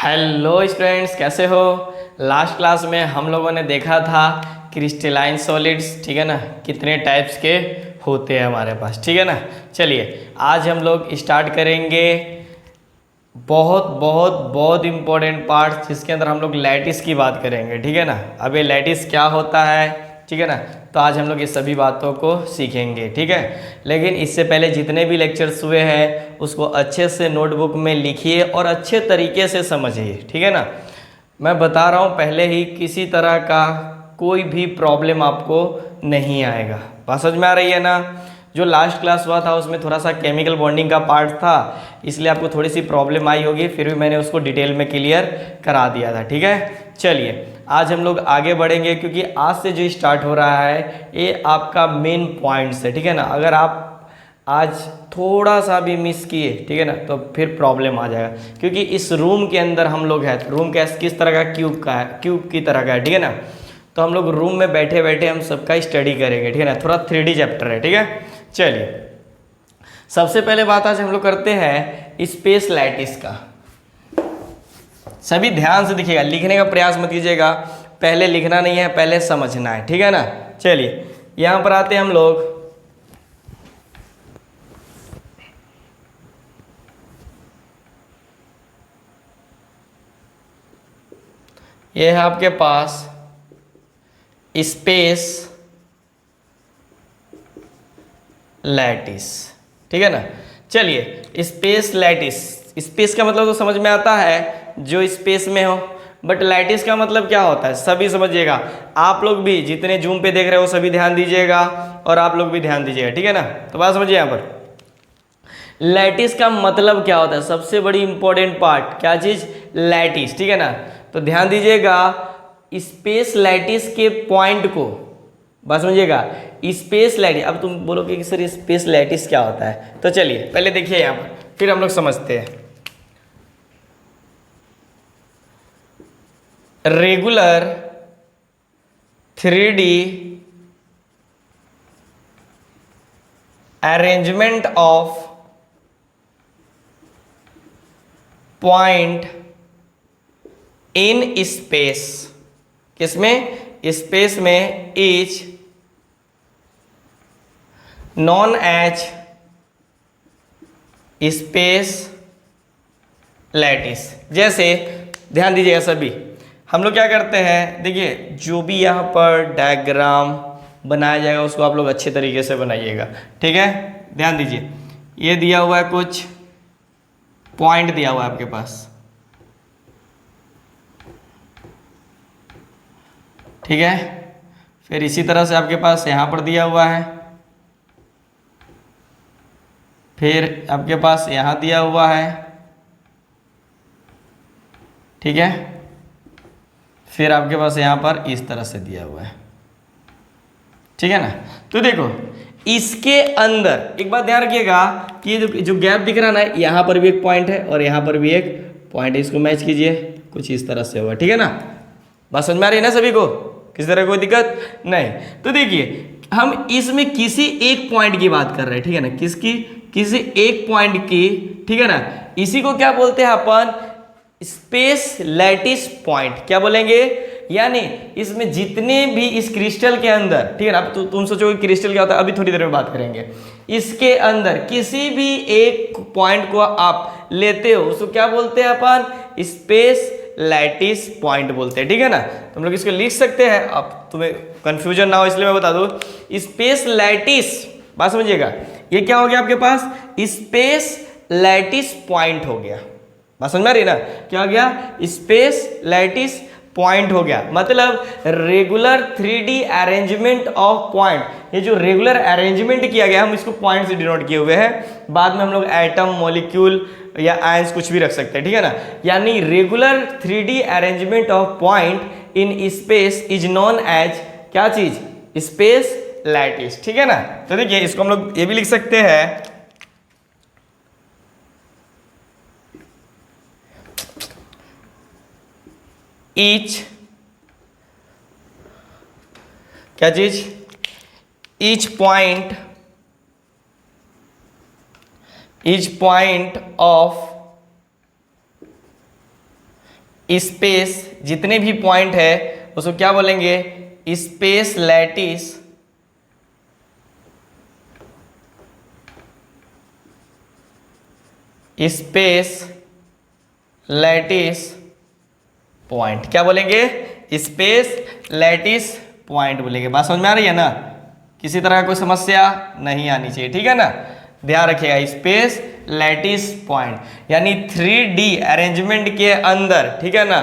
Hello students, कैसे हो। Last class में हम लोगों ने देखा था क्रिस्टलाइन सॉलिड्स, ठीक है ना, कितने टाइप्स के होते हैं हमारे पास, ठीक है ना। चलिए आज हम लोग स्टार्ट करेंगे बहुत बहुत बहुत इम्पोर्टेंट पार्ट, जिसके अंदर हम लोग लैटिस की बात करेंगे, ठीक है ना। अब ये लैटिस क्या होता है, ठीक है ना, तो आज हम लोग ये सभी बातों को सीखेंगे, ठीक है। लेकिन इससे पहले जितने भी लेक्चर्स हुए हैं उसको अच्छे से नोटबुक में लिखिए और अच्छे तरीके से समझिए, ठीक है ना। मैं बता रहा हूँ पहले ही, किसी तरह का कोई भी प्रॉब्लम आपको नहीं आएगा। बात समझ में आ रही है ना। जो लास्ट क्लास हुआ था उसमें थोड़ा सा केमिकल बॉन्डिंग का पार्ट था, इसलिए आपको थोड़ी सी प्रॉब्लम आई होगी, फिर भी मैंने उसको डिटेल में क्लियर करा दिया था, ठीक है। चलिए आज हम लोग आगे बढ़ेंगे, क्योंकि आज से जो स्टार्ट हो रहा है ये आपका मेन पॉइंट्स है, ठीक है ना। अगर आप आज थोड़ा सा भी मिस किए, ठीक है ना, तो फिर प्रॉब्लम आ जाएगा। क्योंकि इस रूम के अंदर हम लोग हैं, तो रूम किस तरह का, क्यूब का है, क्यूब की तरह का है, ठीक है ना। तो हम लोग रूम में बैठे बैठे हम सबका स्टडी करेंगे, ठीक है ना। थोड़ा 3D चैप्टर है, ठीक है। चलिए सबसे पहले बात आज हम लोग करते हैं स्पेस लैटिस का। सभी ध्यान से देखिएगा, लिखने का प्रयास मत कीजिएगा, पहले लिखना नहीं है, पहले समझना है, ठीक है ना। चलिए यहां पर आते हैं हम लोग। ये है आपके पास स्पेस लैटिस, ठीक है ना। चलिए स्पेस लैटिस, स्पेस का मतलब तो समझ में आता है जो स्पेस में हो, बट लैटिस का मतलब क्या होता है सभी समझिएगा। आप लोग भी जितने जूम पे देख रहे हो सभी ध्यान दीजिएगा, और आप लोग भी ध्यान दीजिएगा, ठीक है ना। तो बात समझिए, यहाँ पर लैटिस का मतलब क्या होता है, सबसे बड़ी इंपॉर्टेंट पार्ट क्या चीज, लैटिस, ठीक है ना। तो ध्यान दीजिएगा, स्पेस लैटिस के पॉइंट को, बात समझिएगा, स्पेस लैटिस। अब तुम बोलोगे कि सर स्पेस लैटिस क्या होता है, तो चलिए पहले देखिए यहाँ पर, फिर हम लोग समझते हैं। Regular 3D arrangement of point in space, किसमें, स्पेस में, is known as space lattice. जैसे ध्यान दीजिएगा सभी, हम लोग क्या करते हैं, देखिए जो भी यहाँ पर डायग्राम बनाया जाएगा उसको आप लोग अच्छे तरीके से बनाइएगा, ठीक है। ध्यान दीजिए, ये दिया हुआ है, कुछ पॉइंट दिया हुआ है आपके पास, ठीक है। फिर इसी तरह से आपके पास यहाँ पर दिया हुआ है, फिर आपके पास यहाँ दिया हुआ है, ठीक है। फिर आपके पास यहाँ पर इस तरह से दिया हुआ है, ठीक है ना। तो देखो इसके अंदर एक बात ध्यान रखिएगा कि जो गैप दिख रहा है ना, यहाँ पर भी एक पॉइंट है और यहाँ पर भी एक पॉइंट है, इसको मैच कीजिए, कुछ इस तरह से होगा, ठीक है ना। बात समझ में आ रही है ना सभी को, किसी तरह कोई दिक्कत नहीं। तो देखिए हम इसमें किसी एक पॉइंट की बात कर रहे हैं, ठीक है ना, किसकी, किसी एक पॉइंट की, ठीक है ना। इसी को क्या बोलते हैं अपन, स्पेस लैटिस पॉइंट, क्या बोलेंगे, यानी इसमें जितने भी इस क्रिस्टल के अंदर, ठीक है ना। अब तुम सोचोगे क्रिस्टल क्या होता है, अभी थोड़ी देर में बात करेंगे। इसके अंदर किसी भी एक पॉइंट को आप लेते हो उसको क्या बोलते हैं अपन, स्पेस लैटिस पॉइंट बोलते हैं, ठीक है ना। तुम लोग इसको लिख सकते हैं, अब तुम्हें कंफ्यूजन ना हो इसलिए मैं बता दूं, स्पेस लैटिस, बात समझिएगा, ये क्या हो गया आपके पास, स्पेस लैटिस पॉइंट हो गया। बात समझ में आ रही है ना, क्या हो गया, स्पेस लैटिस पॉइंट हो गया। मतलब regular 3D arrangement of point, ये जो रेगुलर अरेंजमेंट किया गया हम इसको पॉइंट से डिनोट किए हुए हैं, बाद में हम लोग एटम, मॉलिक्यूल या आयंस कुछ भी रख सकते हैं, ठीक है ना। यानी regular 3D arrangement of point in space is known as क्या चीज, स्पेस लैटिस, ठीक है ना। तो देखिए इसको हम लोग ये भी लिख सकते हैं, ईच क्या चीज, ईच पॉइंट ऑफ स्पेस जितने भी पॉइंट है उसको क्या बोलेंगे, स्पेस लैटिस पॉइंट, क्या बोलेंगे, स्पेस लैटिस पॉइंट बोलेंगे। बात समझ में आ रही है ना, किसी तरह का कोई समस्या नहीं आनी चाहिए, ठीक है ना, ध्यान रखिएगा। स्पेस लैटिस पॉइंट यानी 3D अरेंजमेंट के अंदर, ठीक है ना,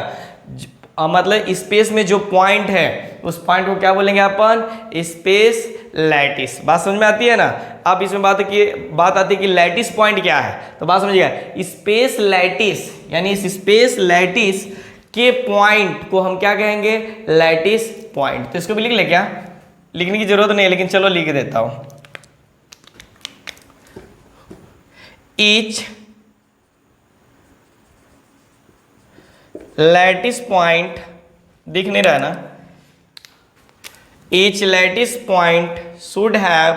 मतलब स्पेस में जो पॉइंट है उस पॉइंट को क्या बोलेंगे अपन, स्पेस लैटिस। बात समझ में आती है ना। अब इसमें बात आती है कि लैटिस पॉइंट क्या है, तो बात समझिएगा, स्पेस लैटिस यानी इस स्पेस लैटिस के पॉइंट को हम क्या कहेंगे, लैटिस पॉइंट। तो इसको भी लिख ले, क्या लिखने की जरूरत नहीं है लेकिन चलो लिख देता हूं। ईच लैटिस पॉइंट, दिख नहीं रहा ना, each lattice point should have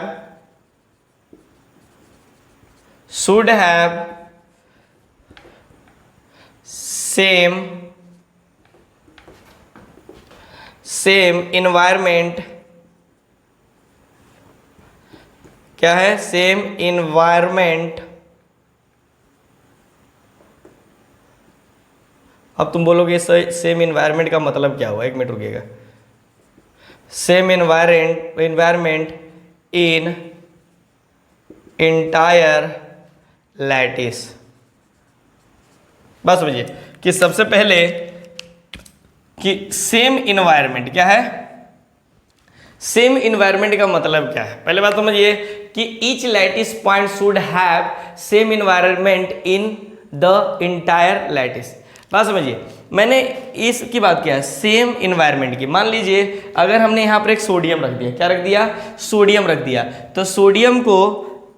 same environment, क्या है, सेम इन्वायरमेंट। अब तुम बोलोगे सेम इन्वायरमेंट का मतलब क्या हुआ, एक मिनट रुकिएगा। Same environment in entire lattice. बस समझिए कि सबसे पहले कि सेम इन्वायरमेंट क्या है, सेम इन्वायरमेंट का मतलब क्या है। पहले बात समझिए कि each lattice point should have same environment in the entire lattice. बात समझिए, मैंने इसकी बात किया है सेम इन्वायरमेंट की। मान लीजिए अगर हमने यहाँ पर एक सोडियम रख दिया, क्या रख दिया, सोडियम रख दिया, तो सोडियम को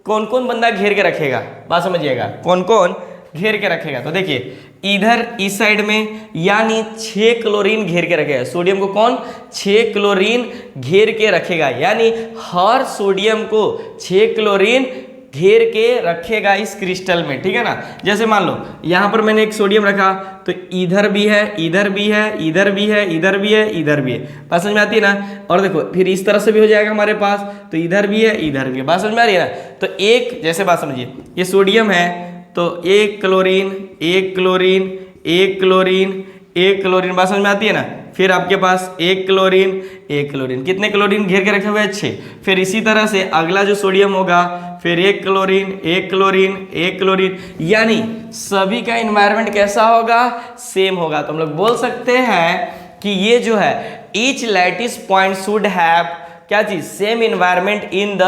कौन कौन बंदा घेर के रखेगा, बात समझिएगा, कौन कौन घेर के रखेगा। तो देखिए इधर इस साइड में यानी 6 क्लोरीन घेर के रखेगा सोडियम को, कौन, 6 क्लोरीन घेर के रखेगा, यानी हर सोडियम को 6 क्लोरीन घेर के रखेगा इस क्रिस्टल में, ठीक है ना। जैसे मान लो यहाँ पर मैंने एक सोडियम रखा, तो इधर भी है, इधर भी है, इधर भी है, इधर भी है, इधर भी है, बात समझ में आती है ना। और देखो फिर इस तरह से भी हो जाएगा हमारे पास, तो इधर भी है, इधर भी है, बात समझ में आ रही है ना। तो एक जैसे बात समझिए, ये सोडियम है तो एक क्लोरीन, एक क्लोरीन, एक क्लोरीन, एक क्लोरीन, बात समझ में आती है ना। फिर आपके पास एक क्लोरीन, एक क्लोरीन, कितने क्लोरीन घेर के रखे हुए हैं, 6। फिर इसी तरह से अगला जो सोडियम होगा, फिर एक क्लोरीन, एक क्लोरीन, एक क्लोरीन, यानी सभी का इन्वायरमेंट कैसा होगा, सेम होगा। तो हम लोग बोल सकते हैं कि ये जो है each lattice point should have क्या चीज, same environment in the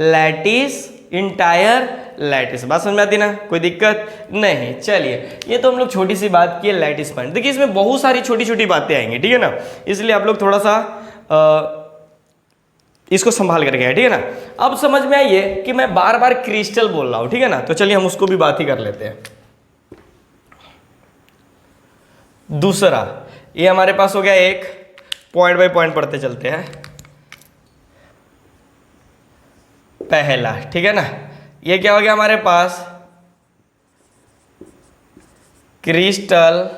lattice entire lattice. बात समझ में आती ना, कोई दिक्कत नहीं। चलिए ये तो हम लोग छोटी सी बात की है लैटिस पॉइंट। देखिए इसमें बहुत सारी छोटी छोटी बातें आएंगी, ठीक है ना, इसलिए आप लोग थोड़ा सा इसको संभाल करके है, ठीक है ना। अब समझ में आइए कि मैं बार बार क्रिस्टल बोल रहा हूं, ठीक है ना, तो चलिए हम उसको भी बात ही कर लेते हैं। दूसरा ये हमारे पास हो गया, एक पॉइंट बाय पॉइंट पढ़ते चलते हैं। पहला, ठीक है ना, ये क्या हो गया हमारे पास, क्रिस्टल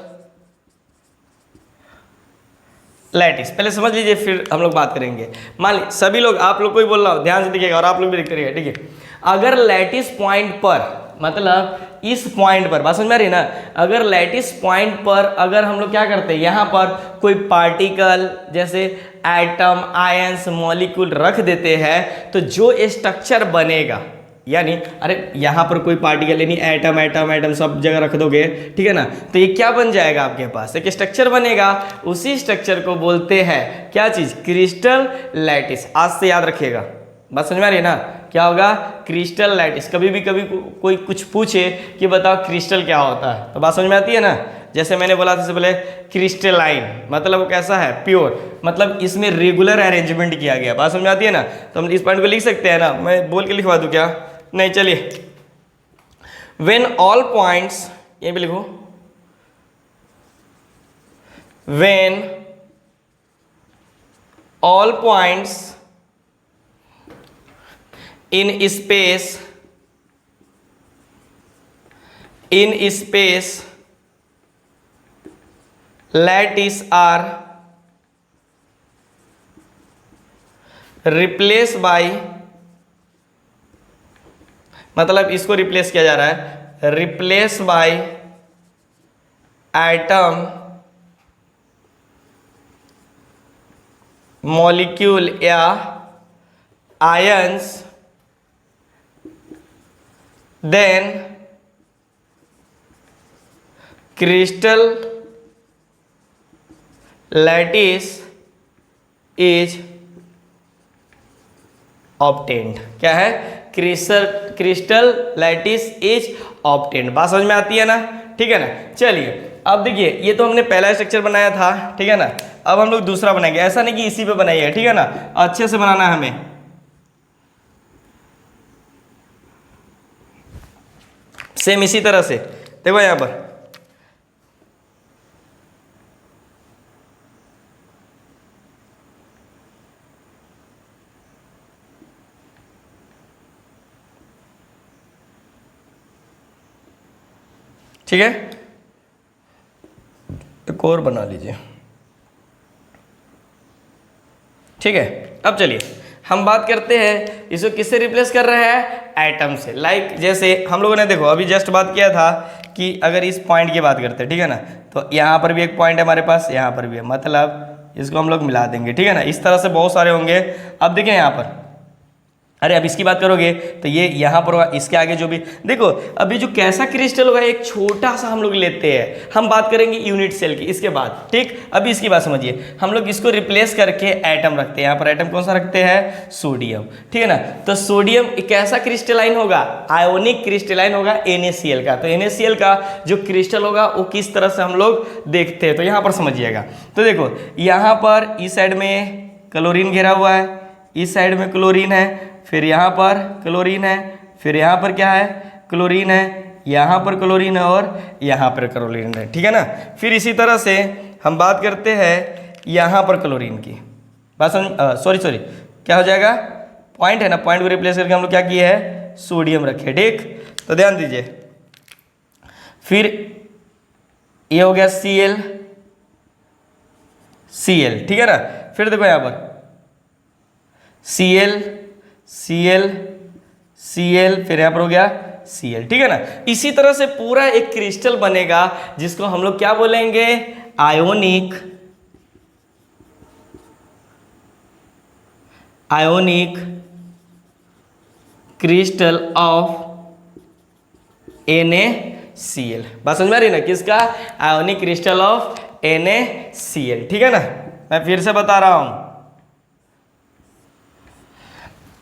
लैटिस। पहले समझ लीजिए फिर हम लोग बात करेंगे। मान लीजिए सभी लोग, आप लोग को ही बोल रहा हूं, ध्यान से देखिएगा और आप लोग भी लिख करिएगा, ठीक है। अगर लैटिस पॉइंट पर, मतलब इस पॉइंट पर, बात समझ में आ रही है ना, अगर लैटिस पॉइंट पर अगर हम लोग क्या करते हैं, यहाँ पर कोई पार्टिकल जैसे एटम, आयंस, मॉलिक्यूल रख देते हैं, तो जो स्ट्रक्चर बनेगा, यानी अरे यहाँ पर कोई पार्टिकल यानी एटम एटम एटम सब जगह रख दोगे, ठीक है ना, तो ये क्या बन जाएगा, आपके पास एक स्ट्रक्चर बनेगा। उसी स्ट्रक्चर को बोलते हैं क्या चीज, क्रिस्टल लैटिस। आज से याद रखिएगा, बात समझ में आ रही है ना, क्या होगा, क्रिस्टल लैटिस। कभी कोई कुछ पूछे कि बताओ क्रिस्टल क्या होता है, तो बात समझ में आती है ना। जैसे मैंने बोला था इससे पहले, क्रिस्टलाइन मतलब वो कैसा है, प्योर, मतलब इसमें रेगुलर अरेंजमेंट किया गया, बात समझ में आती है ना। तो हम इस पॉइंट को लिख सकते हैं ना, मैं बोल के लिखवा दूं क्या, नहीं, चलिए, व्हेन ऑल पॉइंट्स, ये भी लिखो, when all points in space lattice are replace by, मतलब इसको रिप्लेस किया जा रहा है, रिप्लेस बाय एटम, मॉलिक्यूल या ions, then crystal lattice is obtained. क्या है? Crystal lattice is obtained. बात समझ में आती है ना? ठीक है ना? चलिए अब देखिए, ये तो हमने पहला स्ट्रक्चर बनाया था, ठीक है ना? अब हम लोग दूसरा बनाएंगे। ऐसा नहीं कि इसी पे बनाइए, ठीक है ना? अच्छे से बनाना है हमें। सेम इसी तरह से देखो यहां पर, ठीक है? एक और बना लीजिए, ठीक है? अब चलिए हम बात करते हैं इसको किससे रिप्लेस कर रहे हैं? एटम से। लाइक जैसे हम लोगों ने देखो अभी जस्ट बात किया था कि अगर इस पॉइंट की बात करते हैं, ठीक है ना, तो यहाँ पर भी एक पॉइंट है हमारे पास, यहाँ पर भी है, मतलब इसको हम लोग मिला देंगे, ठीक है ना? इस तरह से बहुत सारे होंगे। अब देखें यहाँ पर, अरे अब इसकी बात करोगे तो ये यहाँ पर होगा, इसके आगे जो भी देखो, अभी जो कैसा क्रिस्टल होगा एक छोटा सा हम लोग लेते हैं, हम बात करेंगे यूनिट सेल की इसके बाद, ठीक? अभी इसकी बात समझिए, हम लोग इसको रिप्लेस करके एटम रखते हैं। यहाँ पर एटम कौन सा रखते हैं? सोडियम, ठीक है ना? तो सोडियम कैसा क्रिस्टलाइन होगा? आयोनिक क्रिस्टलाइन होगा NaCl का। तो NaCl का जो क्रिस्टल होगा वो किस तरह से हम लोग देखते हैं, तो यहाँ पर समझिएगा। तो देखो यहाँ पर इस साइड में क्लोरीन घेरा हुआ है, इस साइड में क्लोरीन है, फिर यहाँ पर क्लोरीन है, फिर यहाँ पर क्या है? क्लोरीन है, यहाँ पर क्लोरीन है और यहाँ पर क्लोरीन है, ठीक है ना? फिर इसी तरह से हम बात करते हैं यहाँ पर क्लोरीन की बात समझ, सॉरी क्या हो जाएगा? पॉइंट है ना, पॉइंट को रिप्लेस करके हम लोग क्या किए हैं? सोडियम रखे, ठीक? तो ध्यान दीजिए, फिर ये हो गया Cl, ठीक है ना? फिर देखो यहाँ पर Cl, फिर यहाँ पर हो गया Cl, ठीक है ना? इसी तरह से पूरा एक क्रिस्टल बनेगा जिसको हम लोग क्या बोलेंगे? Ionic crystal of NaCl। बात समझ में आ रही है ना? किसका? आयोनिक क्रिस्टल ऑफ NaCl, ठीक है ना? मैं फिर से बता रहा हूं,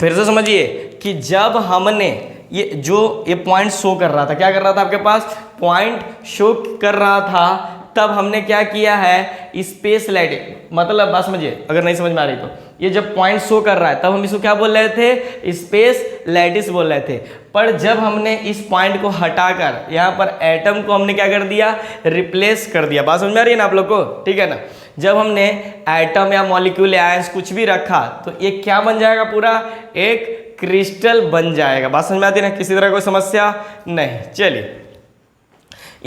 फिर से समझिए कि जब हमने ये पॉइंट शो कर रहा था, क्या कर रहा था? आपके पास पॉइंट शो कर रहा था, तब हमने क्या किया है? स्पेस लाइट, मतलब बात समझिए, अगर नहीं समझ में आ रही तो, ये जब पॉइंट शो कर रहा है तब हम इसको क्या बोल रहे थे? स्पेस लैटिस बोल रहे थे। पर जब हमने इस पॉइंट को हटाकर यहाँ पर एटम को हमने क्या कर दिया? रिप्लेस कर दिया। बात समझ में आ रही है ना आप लोग को? ठीक है ना? जब हमने एटम या मॉलिक्यूल या आयंस कुछ भी रखा तो ये क्या बन जाएगा? पूरा एक क्रिस्टल बन जाएगा। बात समझ में आती है ना? किसी तरह कोई समस्या नहीं। चलिए,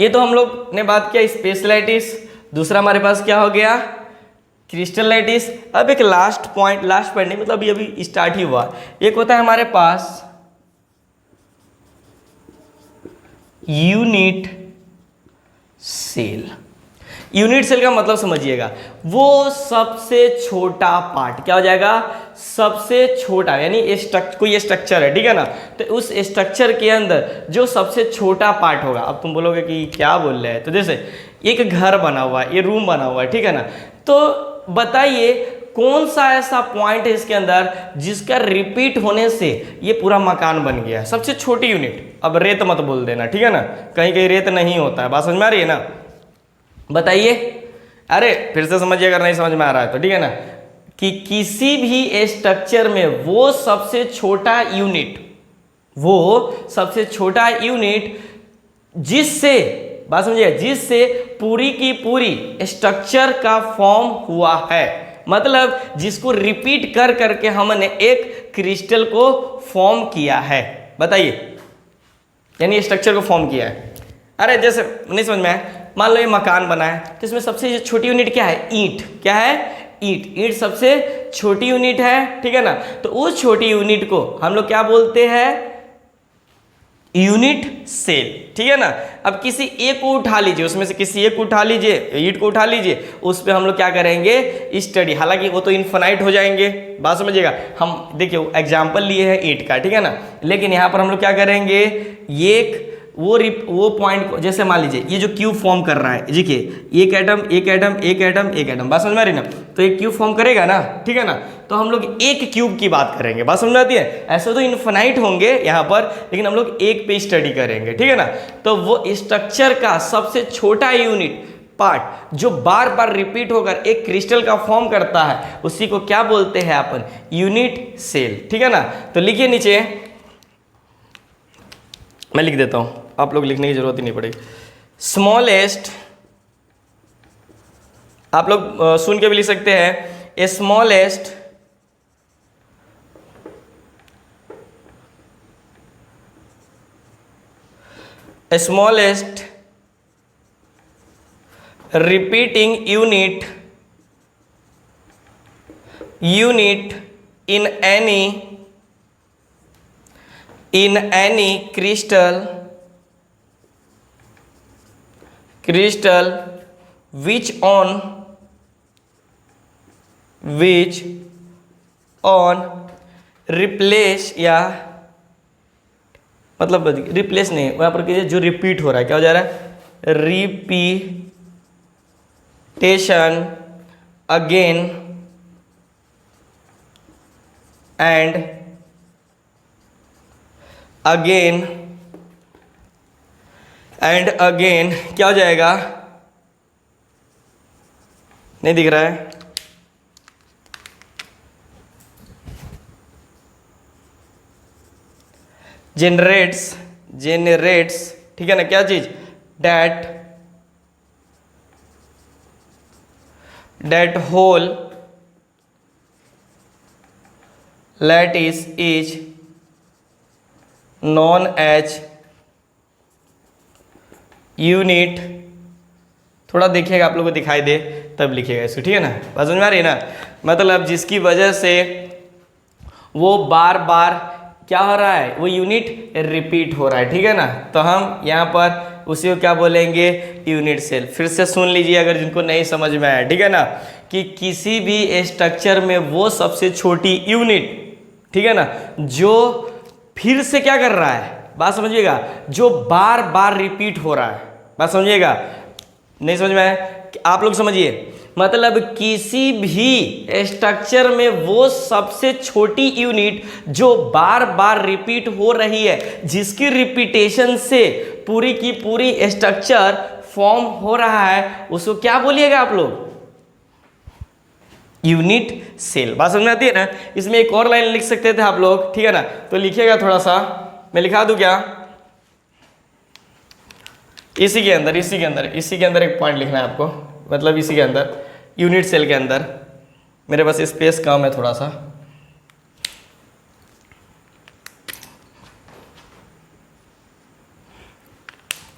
ये तो हम लोग ने बात किया स्पेस लैटिस। दूसरा हमारे पास क्या हो गया? Crystal lattice. अब एक लास्ट पॉइंट नहीं, मतलब अभी स्टार्ट ही हुआ। एक होता है हमारे पास यूनिट सेल। यूनिट सेल का मतलब समझिएगा, वो सबसे छोटा पार्ट क्या हो जाएगा? सबसे छोटा, यानी कोई स्ट्रक्चर है, ठीक है ना? तो उस स्ट्रक्चर के अंदर जो सबसे छोटा पार्ट होगा। अब तुम बोलोगे कि क्या बोल रहे हैं? तो जैसे एक घर बना हुआ है, ये रूम बना हुआ है, ठीक है ना? तो बताइए कौन सा ऐसा पॉइंट है इसके अंदर जिसका रिपीट होने से ये पूरा मकान बन गया? सबसे छोटी यूनिट। अब रेत मत बोल देना, ठीक है ना? कहीं कहीं रेत नहीं होता है। बात समझ में आ रही है ना? बताइए, अरे फिर से समझिए अगर नहीं समझ में आ रहा है तो, ठीक है ना? कि किसी भी स्ट्रक्चर में वो सबसे छोटा यूनिट जिससे, बात समझिए, जिससे पूरी की पूरी स्ट्रक्चर का फॉर्म हुआ है, मतलब जिसको रिपीट कर करके हमने एक क्रिस्टल को फॉर्म किया है। बताइए, यानी स्ट्रक्चर को फॉर्म किया है। अरे जैसे नहीं समझ में आया, मान लो ये मकान बना है, तो इसमें सबसे छोटी यूनिट क्या है? ईंट। क्या है? ईंट। ईंट सबसे छोटी यूनिट है, ठीक है ना। तो उस छोटी यूनिट को हम लोग क्या बोलते हैं? यूनिट सेल, ठीक है ना। अब किसी एक को उठा लीजिए, उसमें से किसी एक को उठा लीजिए, ईंट को उठा लीजिए, उस पे हम लोग क्या करेंगे? स्टडी। हालांकि वो तो इन्फिनाइट हो जाएंगे, बात समझिएगा। हम देखिए एग्जाम्पल लिए हैं ईंट का, ठीक है ना, लेकिन यहाँ पर हम लोग क्या करेंगे? एक वो पॉइंट को, जैसे मान लीजिए ये जो क्यूब फॉर्म कर रहा है, देखिए एक एटम एक एटम एक एटम एक एटम, बात समझ में आ रही ना। तो एक क्यूब फॉर्म करेगा ना, ठीक है ना। तो हम लोग एक क्यूब की बात करेंगे, बात समझ में आती है। ऐसे तो इन्फिनाइट होंगे यहाँ पर, लेकिन हम लोग एक पे स्टडी करेंगे, ठीक है ना। तो वो स्ट्रक्चर का सबसे छोटा यूनिट पार्ट जो बार बार रिपीट होकर एक क्रिस्टल का फॉर्म करता है, उसी को क्या बोलते हैं अपन? यूनिट सेल, ठीक है ना। तो लिखिए नीचे, मैं लिख देता हूं, आप लोग लिखने की जरूरत ही नहीं पड़ेगी। स्मॉलेस्ट, आप लोग सुन के भी लिख सकते हैं, ए smallest repeating unit in any crystal which on replace, या मतलब रिप्लेस नहीं, वहां पर जो रिपीट हो रहा है, क्या हो जा रहा है? रिपीटेशन अगेन एंड अगेन क्या हो जाएगा? नहीं दिख रहा है? जेनरेट्स, ठीक है ना। क्या चीज? that whole lattice is known as unit. थोड़ा देखिएगा, आप लोगों को दिखाई दे तब लिखिएगा इसको, ठीक है ना। बात समझ में आ रही है ना। मतलब जिसकी वजह से वो बार बार क्या हो रहा है? वो यूनिट रिपीट हो रहा है, ठीक है ना। तो हम यहाँ पर उसी को क्या बोलेंगे? Unit cell. फिर से सुन लीजिए अगर जिनको नहीं समझ में आया, ठीक है ना, कि किसी भी स्ट्रक्चर में वो सबसे छोटी यूनिट, ठीक है ना, जो फिर से क्या कर रहा है? बात समझिएगा, जो बार बार रिपीट हो रहा है। बात समझिएगा, नहीं समझ में आया? आप लोग समझिए, मतलब किसी भी स्ट्रक्चर में वो सबसे छोटी यूनिट जो बार बार रिपीट हो रही है, जिसकी रिपीटेशन से पूरी की पूरी स्ट्रक्चर फॉर्म हो रहा है, उसको क्या बोलिएगा आप लोग? Unit cell. बात समझ में आती है ना। इसमें एक और लाइन लिख सकते थे आप लोग, ठीक है ना। तो लिखिएगा थोड़ा सा, मैं लिखा दूं क्या? इसी के अंदर एक पॉइंट लिखना है आपको, मतलब इसी के अंदर यूनिट सेल के अंदर। मेरे पास स्पेस कम है थोड़ा सा।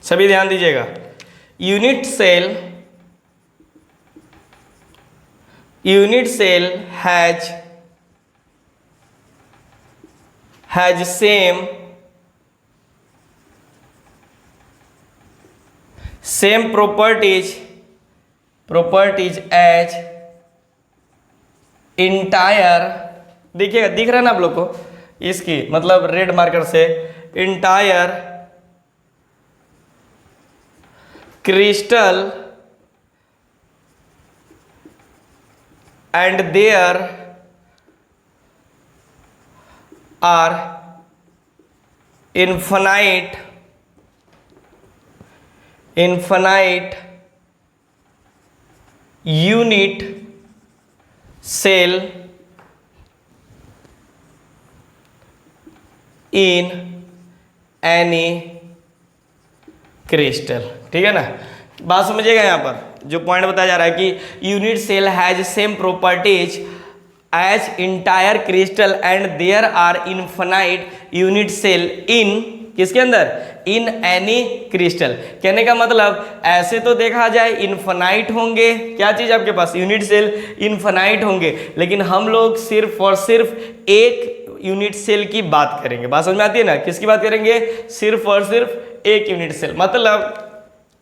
सभी ध्यान दीजिएगा। Unit cell has same properties as entire, देखिएगा, दिख रहा है ना आप लोग को? इसकी मतलब रेड मार्कर से entire crystal and there are infinite unit cell in any crystal, ठीक है ना। बात समझिएगा, यहाँ पर जो पॉइंट बताया जा रहा है कि unit cell has same properties as entire crystal and there are infinite unit cell in, किसके अंदर? In any crystal. कहने का मतलब ऐसे तो देखा जाए इन्फिनाइट होंगे, क्या चीज़ आपके पास, यूनिट सेल इन्फिनाइट होंगे, लेकिन हम लोग सिर्फ और सिर्फ एक यूनिट सेल की बात करेंगे। बात समझ में आती है ना, किसकी बात करेंगे, सिर्फ और सिर्फ एक यूनिट सेल। मतलब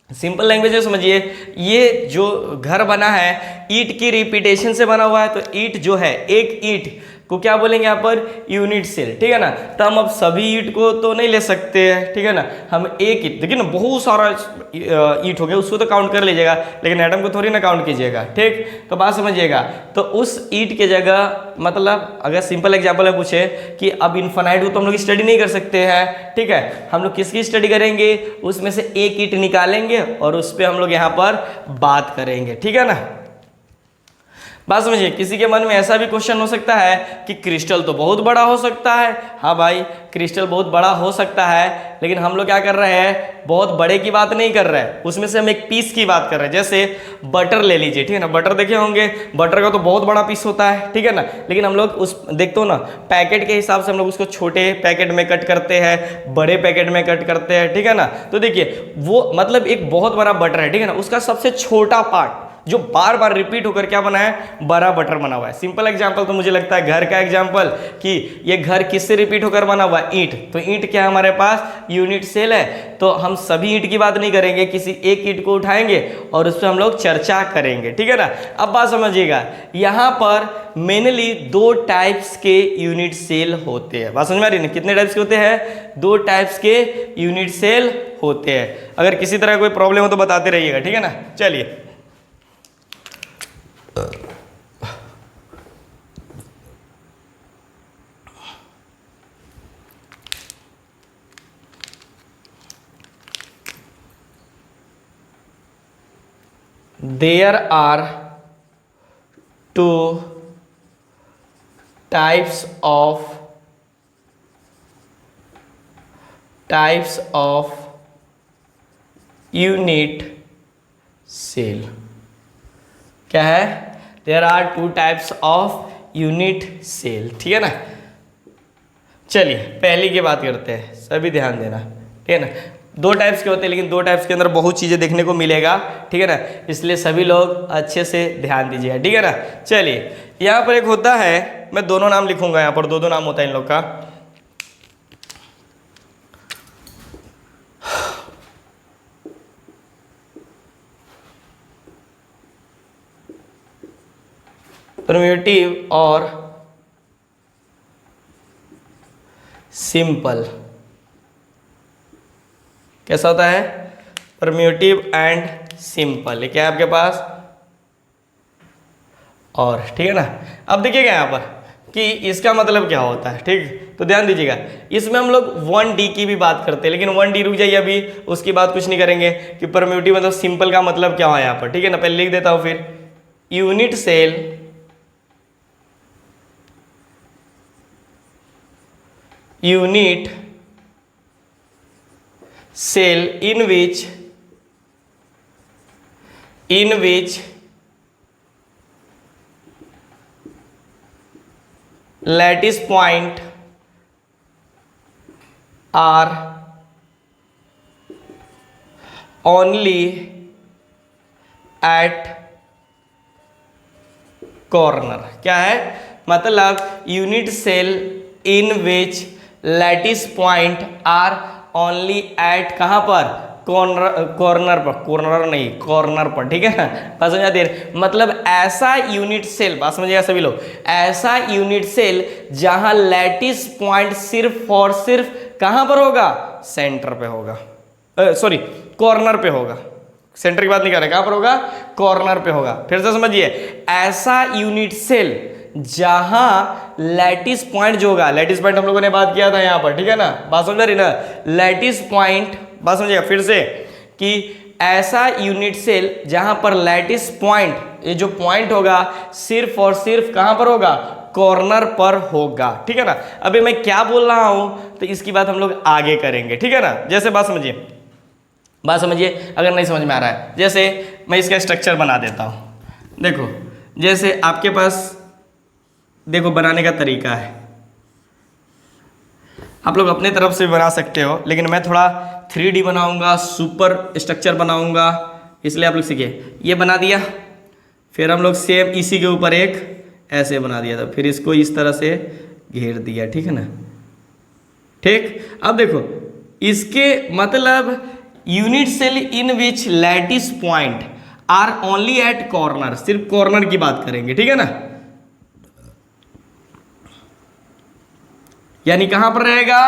सिंपल लैंग्वेज में समझिए, ये जो घर बना है ईंट की रिपीटेशन से बना हुआ है, तो ईंट जो है, एक ईंट को क्या बोलेंगे यहाँ पर, यूनिट सेल, ठीक है ना। तो हम अब सभी ईंट को तो नहीं ले सकते हैं, ठीक है ना, हम एक ईंट, देखिए ना बहुत सारा ईंट हो गया, उसको तो काउंट कर लीजिएगा, लेकिन एटम को थोड़ी ना काउंट कीजिएगा, ठीक। तो बात समझिएगा, तो उस ईंट के जगह, मतलब अगर सिंपल एग्जांपल है पूछे कि अब इन्फिनाइट को तो हम लोग स्टडी नहीं कर सकते हैं, ठीक है, हम लोग किसकी स्टडी करेंगे, उसमें से एक ईंट निकालेंगे और उस पर हम लोग यहाँ पर बात करेंगे, ठीक है ना। बात समझिए, किसी के मन में ऐसा भी क्वेश्चन हो सकता है कि क्रिस्टल तो बहुत बड़ा हो सकता है। हाँ भाई, क्रिस्टल बहुत बड़ा हो सकता है, लेकिन हम लोग क्या कर रहे हैं, बहुत बड़े की बात नहीं कर रहे हैं, उसमें से हम एक पीस की बात कर रहे हैं। जैसे बटर ले लीजिए, ठीक है ना, बटर देखे होंगे, बटर का तो बहुत बड़ा पीस होता है, ठीक है ना, लेकिन हम लोग उस देखते हो ना, पैकेट के हिसाब से हम लोग उसको छोटे पैकेट में कट करते हैं, बड़े पैकेट में कट करते हैं, ठीक है ना। तो देखिए वो मतलब एक बहुत बड़ा बटर है, ठीक है ना, उसका सबसे छोटा पार्ट जो बार बार रिपीट होकर क्या बना है, बड़ा बटर बना हुआ है। सिंपल एग्जांपल तो मुझे लगता है घर का एग्जांपल, कि ये घर किससे रिपीट होकर बना हुआ है, ईंट। तो ईंट क्या है हमारे पास, यूनिट सेल है। तो हम सभी ईंट की बात नहीं करेंगे, किसी एक ईंट को उठाएंगे और उस पर हम लोग चर्चा करेंगे, ठीक है ना। अब बात समझिएगा, यहाँ पर मेनली दो टाइप्स के यूनिट सेल होते हैं। बात समझ में आ रही है, कितने टाइप्स के होते हैं, दो टाइप्स के यूनिट सेल होते हैं। अगर किसी तरह कोई प्रॉब्लम हो तो बताते रहिएगा, ठीक है ना। चलिए, there are two types of unit cell। क्या है, there are two types of unit cell, ठीक है ना। चलिए पहली की बात करते हैं, सभी ध्यान देना, ठीक है ना। दो टाइप्स के होते हैं, लेकिन दो टाइप्स के अंदर बहुत चीज़ें देखने को मिलेगा, ठीक है ना, इसलिए सभी लोग अच्छे से ध्यान दीजिए, ठीक है ना। चलिए, यहाँ पर एक होता है, मैं दोनों नाम लिखूंगा, यहाँ पर दो दो नाम होता है इन लोग का। प्रिमिटिव और सिंपल। कैसा होता है, प्रिमिटिव एंड सिंपल, ये क्या है आपके पास, और, ठीक है ना। अब देखिएगा यहाँ पर कि इसका मतलब क्या होता है, ठीक, तो ध्यान दीजिएगा, इसमें हम लोग 1D की भी बात करते हैं, लेकिन 1D रुक जाइए, अभी उसकी बात कुछ नहीं करेंगे कि प्रिमिटिव मतलब सिंपल का मतलब क्या है यहाँ पर, ठीक है ना। पहले लिख देता हूँ, फिर unit cell in which lattice point are only at corner. क्या है मतलब, unit cell in which lattice point are only at, कहाँ पर, कॉर्नर पर, कॉर्नर नहीं, कॉर्नर पर, ठीक है ना। बात समझ आती है, मतलब ऐसा यूनिट सेल, बात समझिएगा सभी लोग, ऐसा यूनिट सेल जहां लैटिस पॉइंट सिर्फ और सिर्फ कहां पर होगा, सेंटर पे होगा, सॉरी कॉर्नर पे होगा, सेंटर की बात नहीं कर रहे, कहां पर होगा, कॉर्नर पे होगा। फिर से समझिए, ऐसा यूनिट सेल जहां लैटिस पॉइंट जो होगा, लैटिस पॉइंट हम लोगों ने बात किया था यहां पर, ठीक है ना, बात समझ रही ना, लैटिस पॉइंट, बात समझिएगा फिर से, कि ऐसा यूनिट सेल जहां पर लैटिस पॉइंट, ये जो पॉइंट होगा सिर्फ और सिर्फ कहां पर होगा, कॉर्नर पर होगा, ठीक है ना। अभी मैं क्या बोल रहा हूं, तो इसकी बात हम लोग आगे करेंगे, ठीक है ना। जैसे बात समझिए, अगर नहीं समझ में आ रहा है, जैसे मैं इसका स्ट्रक्चर बना देता हूं। देखो, जैसे आपके पास देखो बनाने का तरीका है, आप लोग अपने तरफ से बना सकते हो, लेकिन मैं थोड़ा 3D बनाऊंगा, सुपर स्ट्रक्चर बनाऊंगा, इसलिए आप लोग सीखिए। ये बना दिया, फिर हम लोग सेम इसी के ऊपर एक ऐसे बना दिया था, फिर इसको इस तरह से घेर दिया, ठीक है ना। ठीक, अब देखो इसके मतलब unit cell in which lattice point are only at corner, सिर्फ कॉर्नर की बात करेंगे, ठीक है ना। यानी कहां पर रहेगा,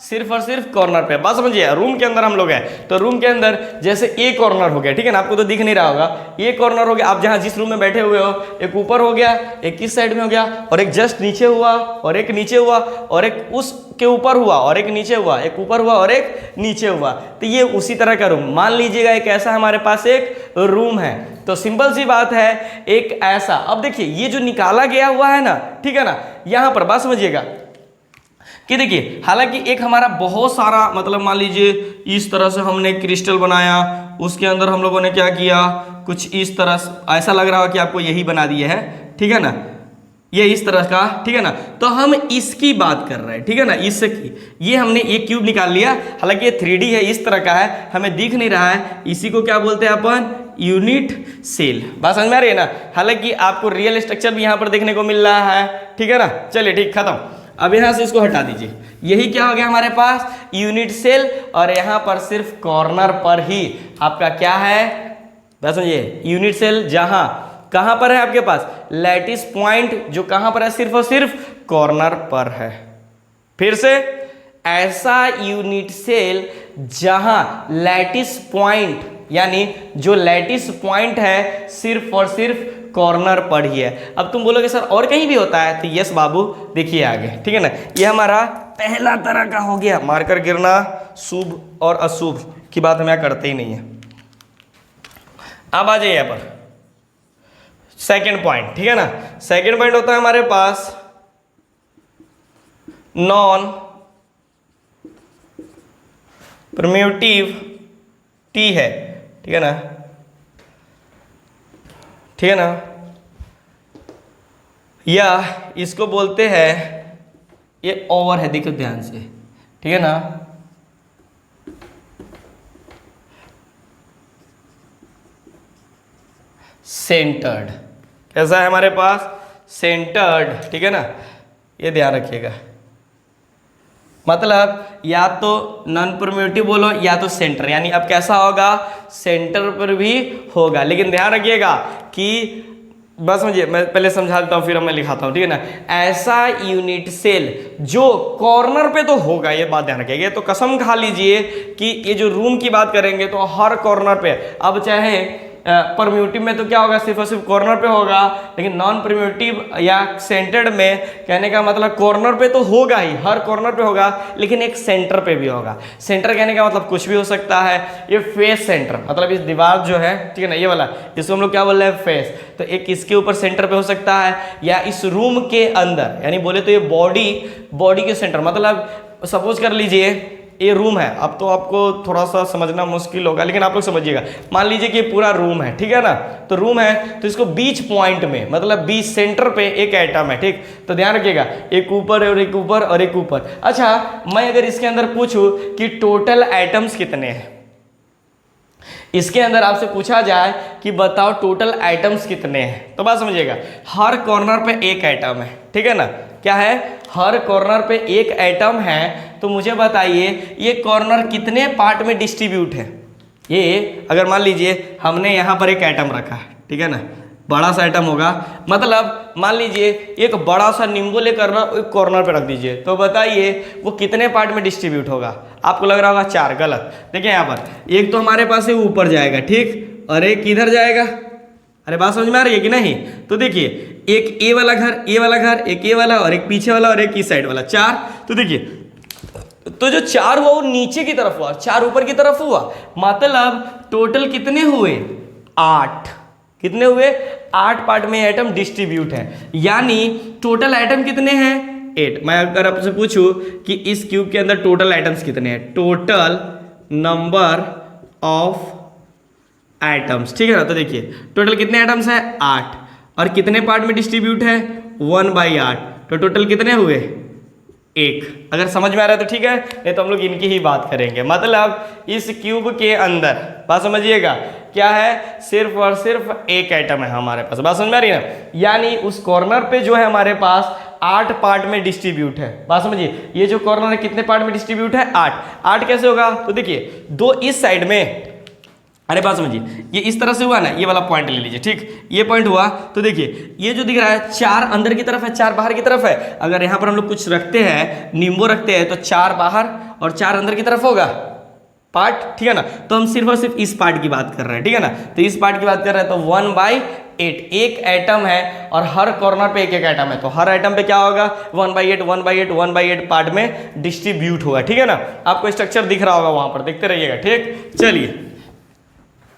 सिर्फ और सिर्फ कॉर्नर पे। बात समझिए, रूम के अंदर हम लोग हैं तो रूम के अंदर जैसे ए कॉर्नर हो गया, ठीक है ना, आपको तो दिख नहीं रहा होगा, ये कॉर्नर हो गया। आप जहां जिस रूम में बैठे हुए हो, एक ऊपर हो गया, एक इस साइड में हो गया, और एक जस्ट नीचे हुआ, और एक नीचे हुआ, और एक उसके ऊपर हुआ, और एक नीचे हुआ, एक ऊपर हुआ और एक नीचे हुआ। तो ये उसी तरह का रूम मान लीजिएगा, एक ऐसा हमारे पास एक रूम है। तो सिंपल सी बात है, एक ऐसा। अब देखिए ये जो निकाला गया हुआ है ना, ठीक है ना, यहां पर बात समझिएगा कि देखिए, हालांकि एक हमारा बहुत सारा मतलब मान लीजिए इस तरह से हमने क्रिस्टल बनाया, उसके अंदर हम लोगों ने क्या किया, कुछ इस तरह से, ऐसा लग रहा हो कि आपको यही बना दिए है, ठीक है ना, ये इस तरह का, ठीक है ना। तो हम इसकी बात कर रहे हैं, ठीक है ना, इससे ये हमने एक क्यूब निकाल लिया, हालांकि ये 3D है, इस तरह का है, हमें दिख नहीं रहा है, इसी को क्या बोलते हैं अपन, यूनिट सेल। बात समझ में आ रही है ना। हालांकि आपको रियल स्ट्रक्चर भी यहाँ पर देखने को मिल रहा है, ठीक है ना। चलिए ठीक, खत्म। अब यहाँ से इसको हटा दीजिए, यही क्या हो गया हमारे पास, यूनिट सेल। और यहाँ पर सिर्फ कॉर्नर पर ही आपका क्या है, बस समझिए, यूनिट सेल जहां कहां पर है आपके पास, लैटिस पॉइंट, जो कहां पर है, सिर्फ और सिर्फ कॉर्नर पर है। फिर से, ऐसा यूनिट सेल जहां लैटिस पॉइंट, यानी जो लैटिस पॉइंट है सिर्फ और सिर्फ कॉर्नर पर ही है। अब तुम बोलोगे सर और कहीं भी होता है, तो यस बाबू, देखिए आगे, ठीक है ना। ये हमारा पहला तरह का हो गया, मारकर गिरना, शुभ और अशुभ की बात हम यहाँ करते ही नहीं है। अब आ जाइए यहाँ पर सेकंड पॉइंट, ठीक है ना। सेकंड पॉइंट होता है हमारे पास नॉन परम्यूटिव टी है, ठीक है ना, ठीक है ना, या इसको बोलते हैं, ये ओवर है, देखो ध्यान से, ठीक है ना, सेंटर्ड। कैसा है हमारे पास, सेंटर्ड, ठीक है ना, ये ध्यान रखिएगा। मतलब या तो नॉन परम्यूटिव बोलो या तो सेंटर, यानी अब कैसा होगा, सेंटर पर भी होगा। लेकिन ध्यान रखिएगा कि बस समझिए, मैं पहले समझा देता हूँ फिर मैं लिखाता हूँ, ठीक है ना। ऐसा यूनिट सेल जो कॉर्नर पे तो होगा, ये बात ध्यान रखिएगा। तो कसम खा लीजिए कि ये जो रूम की बात करेंगे तो हर कॉर्नर पे, अब चाहे परम्यूटिव में तो क्या होगा, सिर्फ और सिर्फ कॉर्नर पे होगा, लेकिन नॉन परम्यूटिव या सेंटर्ड में कहने का मतलब कॉर्नर पे तो होगा ही, हर कॉर्नर पे होगा, लेकिन एक सेंटर पे भी होगा। सेंटर कहने का मतलब कुछ भी हो सकता है। ये फेस सेंटर, मतलब इस दीवार जो है, ठीक है ना, ये वाला, इसको हम लोग क्या बोल रहे हैं, फेस। तो एक इसके ऊपर सेंटर पे हो सकता है, या इस रूम के अंदर, यानी बोले तो ये बॉडी के सेंटर, मतलब सपोज कर लीजिए ये रूम है। अब तो आपको थोड़ा सा समझना मुश्किल होगा, लेकिन आप लोग समझिएगा। मान लीजिए कि ये पूरा रूम है, ठीक है ना, तो रूम है, तो इसको बीच पॉइंट में, मतलब बीच सेंटर पे एक एटम है, ठीक। तो ध्यान रखिएगा, एक ऊपर और एक ऊपर और एक ऊपर। अच्छा, मैं अगर इसके अंदर पूछूं कि टोटल एटम्स कितने हैं, इसके अंदर आपसे पूछा जाए कि बताओ टोटल एटम्स कितने हैं, तो बात समझिएगा, हर कॉर्नर पे एक एटम है, ठीक है ना। क्या है, हर कॉर्नर पे एक एटम है। तो मुझे बताइए ये कॉर्नर कितने पार्ट में डिस्ट्रीब्यूट है। ये अगर मान लीजिए हमने यहाँ पर एक एटम रखा है, ठीक है ना, बड़ा सा एटम होगा, मतलब मान लीजिए एक बड़ा सा नींबू लेकर ना एक कॉर्नर पे रख दीजिए, तो बताइए वो कितने पार्ट में डिस्ट्रीब्यूट होगा। आपको लग रहा होगा 4, गलत। देखिए यहाँ पर एक तो हमारे पास है ऊपर जाएगा, ठीक, और एक इधर जाएगा। अरे बात समझ में आ रही है कि नहीं। तो देखिए एक ए वाला घर, ए वाला घर, एक ए वाला और एक पीछे वाला और एक इस साइड वाला, 4। तो देखिए, तो जो 4 हुआ वो नीचे की तरफ हुआ, 4 ऊपर की तरफ हुआ, मतलब टोटल कितने हुए, 8। कितने हुए, 8 पार्ट में एटम डिस्ट्रीब्यूट है, यानी टोटल एटम कितने हैं, 8। मैं अगर आपसे पूछूं कि इस क्यूब के अंदर टोटल एटम्स कितने हैं, टोटल नंबर ऑफ एटम्स, ठीक है ना। तो देखिए टोटल कितने एटम्स हैं, 8, और कितने पार्ट में डिस्ट्रीब्यूट है, 1/8। तो टोटल कितने हुए, 1। अगर समझ में आ रहा है तो ठीक है, नहीं तो हम लोग इनकी ही बात करेंगे। मतलब इस क्यूब के अंदर, बात समझिएगा, क्या है, सिर्फ और सिर्फ एक एटम है हमारे पास। बात समझ में आ रही है ना? यानी उस कॉर्नर पे जो है हमारे पास 8 पार्ट में डिस्ट्रीब्यूट है। बात समझिए, ये जो कॉर्नर है कितने पार्ट में डिस्ट्रीब्यूट है? 8 कैसे होगा? तो देखिए 2 इस साइड में, अरे बात समझिए, ये इस तरह से हुआ ना, ये वाला पॉइंट ले लीजिए, ठीक, ये पॉइंट हुआ तो देखिए ये जो दिख रहा है 4 अंदर की तरफ है, 4 बाहर की तरफ है। अगर यहाँ पर हम लोग कुछ रखते हैं, नींबू रखते हैं, तो 4 बाहर और 4 अंदर की तरफ होगा पार्ट, ठीक है ना? तो हम सिर्फ और सिर्फ इस पार्ट की बात कर रहे हैं, ठीक है ना? तो इस पार्ट की बात कर रहे हैं, तो 1/8 एक एटम है और हर कॉर्नर पे एक एक एटम है, तो हर एटम पे क्या होगा? 1/8 1/8 1/8 पार्ट में डिस्ट्रीब्यूट होगा, ठीक है ना? आपको स्ट्रक्चर दिख रहा होगा वहां पर, देखते रहिएगा, ठीक। चलिए,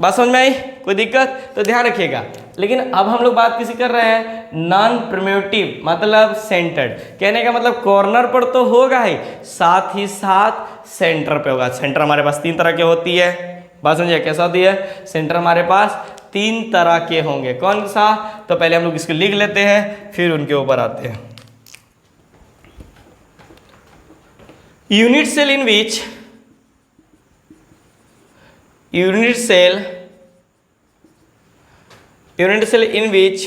बात समझ में आई? कोई दिक्कत? तो ध्यान रखिएगा। लेकिन अब हम लोग बात किसी कर रहे हैं, नॉन प्रिमिटिव मतलब सेंटर्ड। कहने का मतलब कॉर्नर पर तो होगा ही, साथ ही साथ सेंटर पे होगा। सेंटर हमारे पास 3 तरह की होती है। बात समझिए, कैसा होती है? सेंटर हमारे पास 3 तरह के होंगे। कौन सा? तो पहले हम लोग इसको लिख लेते हैं, फिर उनके ऊपर आते हैं। Unit cell in which unit cell in which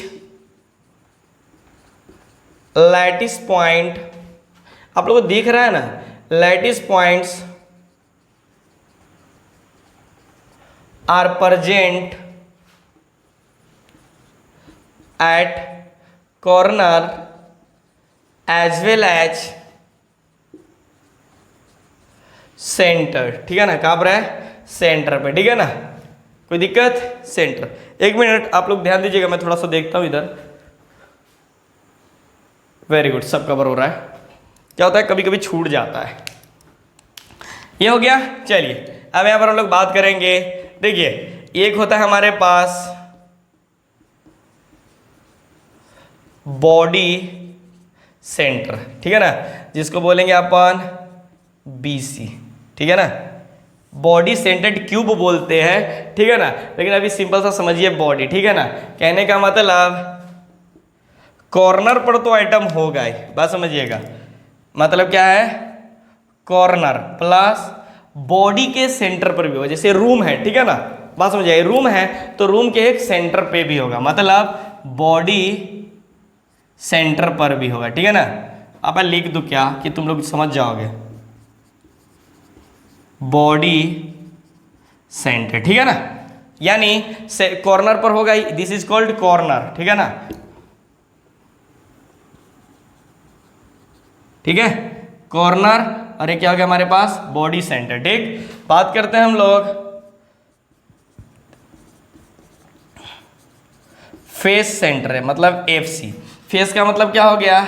lattice point, आप लोगों को दिख रहा है ना, lattice points are present at corner as well as center, ठीक है ना? कहाँ पर है? सेंटर पे, ठीक है ना? कोई दिक्कत? सेंटर। 1 मिनट आप लोग ध्यान दीजिएगा, मैं थोड़ा सा देखता हूं इधर। वेरी गुड, सब कवर हो रहा है। क्या होता है, कभी कभी छूट जाता है। ये हो गया। चलिए, अब यहां पर हम लोग बात करेंगे। देखिए, एक होता है हमारे पास बॉडी सेंटर, ठीक है ना, जिसको बोलेंगे अपन BC, ठीक है ना? बॉडी सेंटर्ड क्यूब बोलते हैं, ठीक है ना? लेकिन अभी सिंपल सा समझिए बॉडी, ठीक है ना? कहने का मतलब कॉर्नर पर तो आइटम होगा ही, बात समझिएगा। मतलब क्या है? कॉर्नर प्लस बॉडी के सेंटर पर भी होगा। जैसे रूम है, ठीक है ना? बात समझिए, रूम है तो रूम के एक सेंटर पे भी होगा, मतलब बॉडी सेंटर पर भी होगा, ठीक है ना? अब मैं लिख दूं क्या कि तुम लोग समझ जाओगे, बॉडी सेंटर, ठीक है ना? यानी कॉर्नर पर होगा ही, दिस इज कॉल्ड कॉर्नर, ठीक है ना? ठीक है, कॉर्नर, और ये क्या हो गया हमारे पास? बॉडी सेंटर, ठीक। बात करते हैं हम लोग फेस सेंटर है, मतलब FC। फेस का मतलब क्या हो गया?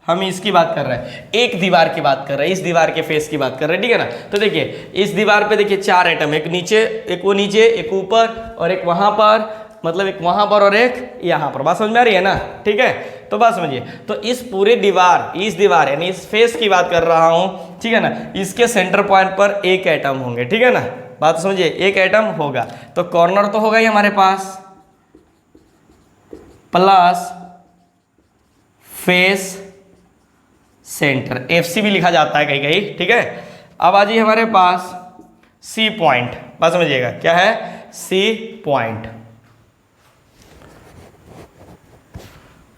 हम इसकी बात कर रहे हैं, एक दीवार की बात कर रहे हैं, इस दीवार के फेस की बात कर रहे हैं, ठीक है ना? तो देखिए इस दीवार पे देखिए 4 एटम, एक नीचे, एक वो नीचे, एक ऊपर और एक वहां पर, मतलब एक वहां पर और एक यहाँ पर। बात समझ में आ रही है ना? ठीक है, तो बात समझिए, तो इस पूरे दीवार, इस दीवार यानी इस फेस की बात कर रहा हूं, ठीक है ना? इसके सेंटर पॉइंट पर एक एटम होंगे, ठीक है ना? बात समझिए, एक एटम होगा, तो कॉर्नर तो होगा ही हमारे पास, प्लस फेस सेंटर, FC भी लिखा जाता है कहीं कहीं, ठीक है? अब आ जाइए हमारे पास C पॉइंट। बात समझिएगा, क्या है? C point.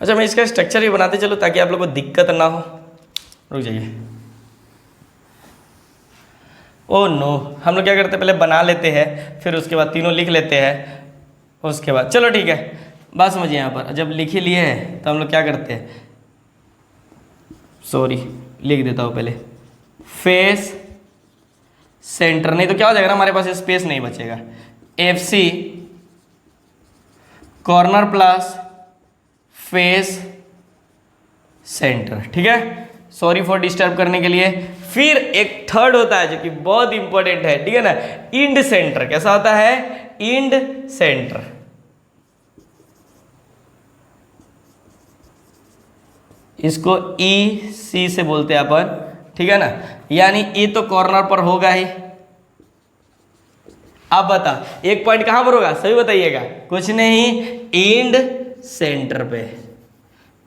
अच्छा, मैं इसका स्ट्रक्चर भी बनाते चलो ताकि आप लोग को दिक्कत ना हो। रुक जाइए। ओ नो, हम लोग क्या करते हैं, पहले बना लेते हैं, फिर उसके बाद तीनों लिख लेते हैं, उसके बाद चलो ठीक है। बात समझिए, यहाँ पर जब लिख ही लिए हैं तो हम लोग क्या करते हैं, सॉरी लिख देता हूँ पहले, फेस सेंटर, नहीं तो क्या हो जाएगा ना, हमारे पास स्पेस नहीं बचेगा। FC corner plus face centre, ठीक है? सॉरी फॉर डिस्टर्ब करने के लिए। फिर एक थर्ड होता है जो कि बहुत इंपॉर्टेंट है, ठीक है ना? End centre. कैसा होता है? End centre. इसको EC से बोलते हैं अपन, ठीक है ना? यानी ये तो कॉर्नर पर होगा ही। अब बता, एक पॉइंट कहां पर होगा, सही बताइएगा। कुछ नहीं, इंड सेंटर पे।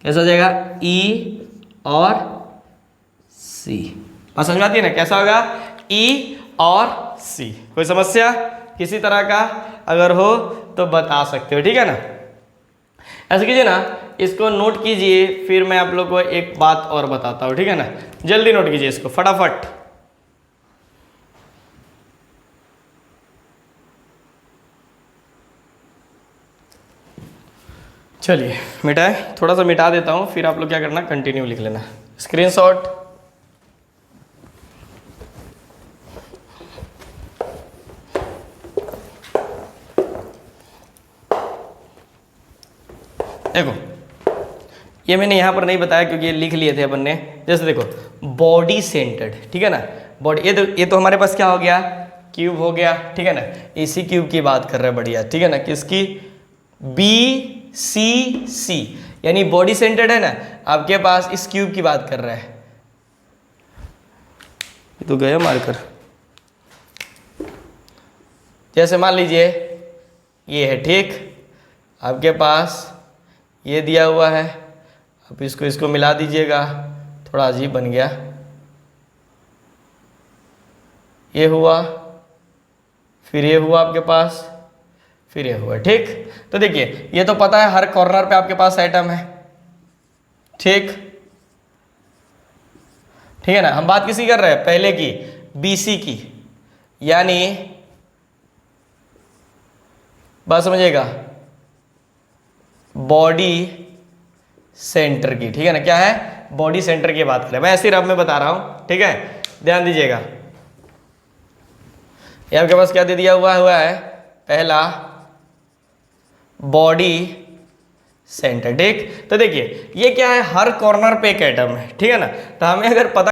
कैसा हो जाएगा? E और सी। बात समझ में आती है ना? कैसा होगा? ई और सी। कोई समस्या किसी तरह का अगर हो तो बता सकते हो, ठीक है ना? ऐसे कीजिए ना, इसको नोट कीजिए, फिर मैं आप लोग को एक बात और बताता हूँ, ठीक है ना? जल्दी नोट कीजिए इसको फटाफट। चलिए मिटाए, थोड़ा सा मिटा देता हूँ, फिर आप लोग क्या करना, कंटिन्यू लिख लेना। स्क्रीनशॉट। देखो ये मैंने यहाँ पर नहीं बताया क्योंकि ये लिख लिए थे अपन ने। जैसे देखो बॉडी सेंटर्ड, ठीक है ना? बॉडी, ये तो हमारे पास क्या हो गया? क्यूब हो गया, ठीक है ना? इसी क्यूब की बात कर रहे हैं, बढ़िया, ठीक है ना? किसकी? बी सी सी, यानी बॉडी सेंटर्ड है ना आपके पास, इस क्यूब की बात कर रहा है। ये तो गया मारकर। जैसे मान लीजिए ये है, ठीक? आपके पास ये दिया हुआ है, अब इसको मिला दीजिएगा, थोड़ा अजीब बन गया। ये हुआ, फिर ये हुआ आपके पास, फिर ये हुआ, ठीक? तो देखिए ये तो पता है हर कॉर्नर पे आपके पास एटम है, ठीक? ठीक है ना? हम बात किसी कर रहे हैं? पहले की, बीसी की, यानी बात समझिएगा, बॉडी सेंटर की, ठीक है ना? क्या है? बॉडी सेंटर की बात करें, मैं ऐसे रब में बता रहा हूं, ठीक है? ध्यान दीजिएगा, ये आपके पास क्या दे दिया हुआ है? पहला बॉडी सेंटर, ठीक? तो देखिए ये क्या है? हर कॉर्नर पे एक एटम है, ठीक है ना? तो हमें अगर पता